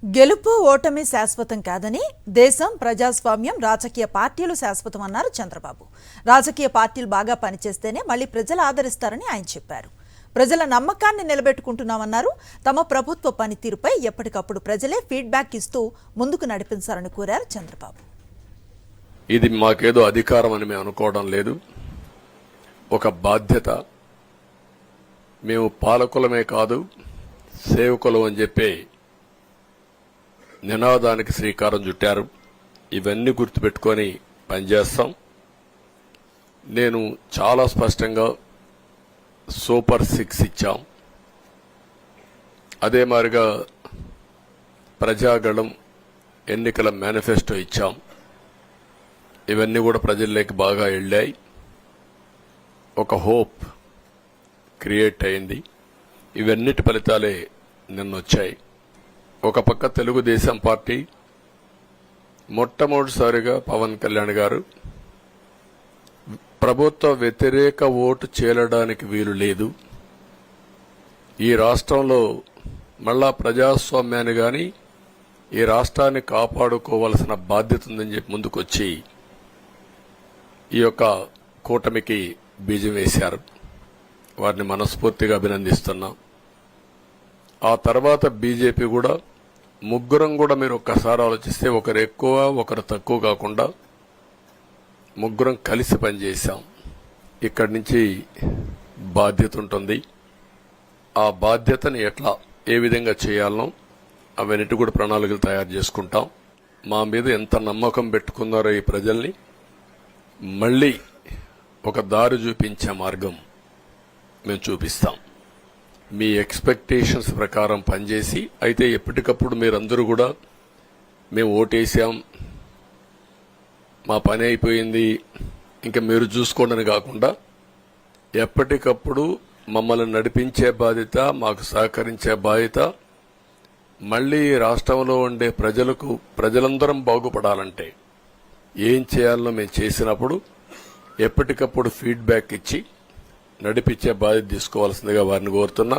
గెలుపు ఓటమి శాశ్వతం కాదని, దేశం ప్రజాస్వామ్యం రాజకీయ పార్టీలు శాశ్వతం అన్నారు చంద్రబాబు. రాజకీయ పార్టీలు బాగా పనిచేస్తేనే మళ్లీ ప్రజలు ఆదరిస్తారని ఆయన చెప్పారు. ప్రజల నమ్మకాన్ని నిలబెట్టుకుంటున్నామన్నారు. తమ ప్రభుత్వ పనితీరుపై ఎప్పటికప్పుడు ప్రజలే ఫీడ్బ్యాక్ ఇస్తూ ముందుకు నడిపించాలని కోరారు చంద్రబాబు. ఇది మాకేదో అధికారం అని మేము అనుకోవడం లేదు, ఒక బాధ్యత. మేము పాలకులమే కాదు సేవకులం అని చెప్పి నినాదానికి శ్రీకారం చుట్టారు. ఇవన్నీ గుర్తుపెట్టుకొని పనిచేస్తాం. నేను చాలా స్పష్టంగా సూపర్ 6 ఇచ్చాం. అదే మాదిరిగా ప్రజాగళం ఎన్నికల మేనిఫెస్టో ఇచ్చాం. ఇవన్నీ కూడా ప్రజల్లోకి బాగా వెళ్ళాయి. ఒక హోప్ క్రియేట్ అయింది. ఇవన్నిటి ఫలితాలే నిన్నొచ్చాయి. ఒక పక్క తెలుగుదేశం పార్టీ మొట్టమొదటిసారిగా పవన్ కళ్యాణ్ గారు ప్రభుత్వ వ్యతిరేక ఓటు చేరడానికి వీలు లేదు, ఈ రాష్ట్రంలో మళ్ళా ప్రజాస్వామ్యాన్ని గాని ఈ రాష్ట్రాన్ని కాపాడుకోవాల్సిన బాధ్యత ఉందని చెప్పి ముందుకొచ్చి ఈ యొక్క కూటమికి బీజం వేశారు. వారిని మనస్ఫూర్తిగా అభినందిస్తున్నాం. ఆ తర్వాత బీజేపీ కూడా ముగ్గురం కూడా మీరు ఒక్కసారి ఆలోచిస్తే ఒకరు ఎక్కువ ఒకరు తక్కువ కాకుండా ముగ్గురం కలిసి పనిచేశాం. ఇక్కడి నుంచి బాధ్యత ఉంటుంది. ఆ బాధ్యతని ఏ విధంగా చేయాలనో అవన్నిటి కూడా ప్రణాళికలు తయారు చేసుకుంటాం. మా మీద ఎంత నమ్మకం పెట్టుకున్నారో ఈ ప్రజల్ని మళ్లీ ఒక దారి చూపించే మార్గం మేము చూపిస్తాం. మీ ఎక్స్పెక్టేషన్స్ ప్రకారం పనిచేసి అయితే ఎప్పటికప్పుడు మీరందరూ కూడా మేము ఓటేసాం, మా పని అయిపోయింది, ఇంకా మీరు చూసుకోండి కాకుండా ఎప్పటికప్పుడు మమ్మల్ని నడిపించే బాధ్యత, మాకు సహకరించే బాధ్యత. మళ్లీ రాష్ట్రంలో ఉండే ప్రజలందరం బాగుపడాలంటే ఏం చేయాలో మేము చేసినప్పుడు ఎప్పటికప్పుడు ఫీడ్బ్యాక్ ఇచ్చి నడిపించే బాధ్యత తీసుకోవాల్సిందిగా వారిని కోరుతున్నా.